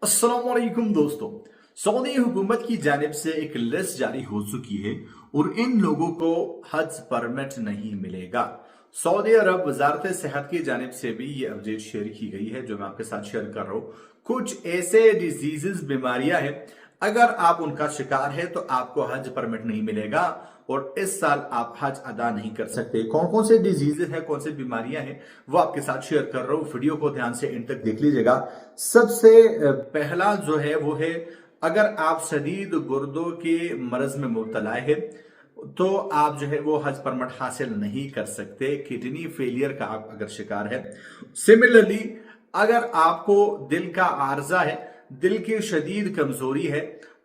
अस्सलाम वालेकुम दोस्तों। सऊदी हुकूमत की जानिब से एक लिस्ट जारी हो चुकी है और इन लोगों को हज परमिट नहीं मिलेगा। सऊदी अरब वजारत सेहत की जानिब से भी ये अपडेट शेयर की गई है जो मैं आपके साथ शेयर कर रहा हूँ। कुछ ऐसे डिजीजेस बीमारियां हैं, अगर आप उनका शिकार है तो आपको हज परमिट नहीं मिलेगा और इस साल आप हज अदा नहीं कर सकते। कौन कौन से डिजीजेस हैं, कौन सी बीमारियां हैं, वो आपके साथ शेयर कर रहा हूं। वीडियो को ध्यान से एंड तक देख लीजिएगा। सबसे पहला जो है वो है, अगर आप शदीद गुर्दों के मर्ज में मुब्तला है तो आप जो है वो हज परमिट हासिल नहीं कर सकते। किडनी फेलियर का आप अगर शिकार है। सिमिलरली, अगर आपको दिल का आर्जा है, दिल की शदीद कमजोरी है,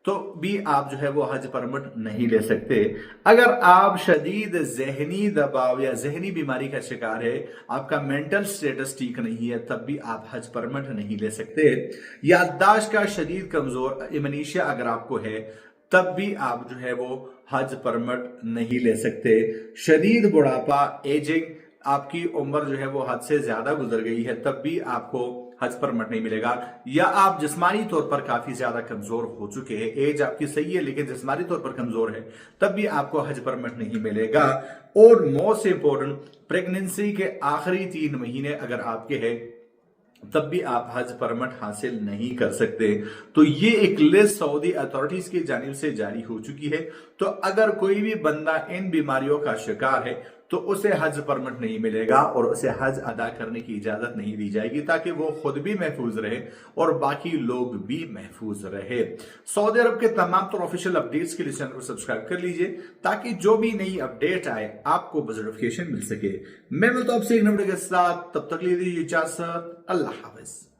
तो भी आप जो है वो हज परमिट नहीं ले सकते। अगर आप शदीद जहनी दबाव या जहनी बीमारी का शिकार है, आपका मेंटल स्टेटस ठीक नहीं है, तब भी आप हज परमिट नहीं ले सकते। याददाश्त का शदीद कमजोर इमनीशिया अगर आपको है, तब भी आप जो है वो हज परमिट नहीं ले सकते। शदीद बुढ़ापा, एजिंग, आपकी उम्र जो है वो हद से ज्यादा गुजर गई है, तब भी आपको हज परमिट नहीं मिलेगा। या आप जिस्मानी तौर पर काफी ज्यादा कमजोर हो चुके हैं, एज आपकी सही है लेकिन जिस्मानी तौर पर कमजोर है, तब भी आपको हज परमिट नहीं मिलेगा। और मोस्ट इंपॉर्टेंट, प्रेगनेंसी के आखिरी 3 महीने अगर आपके हैं, तब भी आप हज परमिट हासिल नहीं कर सकते। तो ये एक लिस्ट सऊदी अथॉरिटीज की जानिब से जारी हो चुकी है। तो अगर कोई भी बंदा इन बीमारियों का शिकार है तो उसे हज परमिट नहीं मिलेगा और उसे हज अदा करने की इजाजत नहीं दी जाएगी, ताकि वो खुद भी महफूज रहे और बाकी लोग भी महफूज रहे। सऊदी अरब के तमाम तो ऑफिशियल अपडेट्स के लिए चैनल को सब्सक्राइब कर लीजिए, ताकि जो भी नई अपडेट आए आपको नोटिफिकेशन मिल सके। मैं मिलता हूं आपसे एक नए वीडियो के साथ, तब तक लीजिए इजाजत। अल्लाह हाफिज।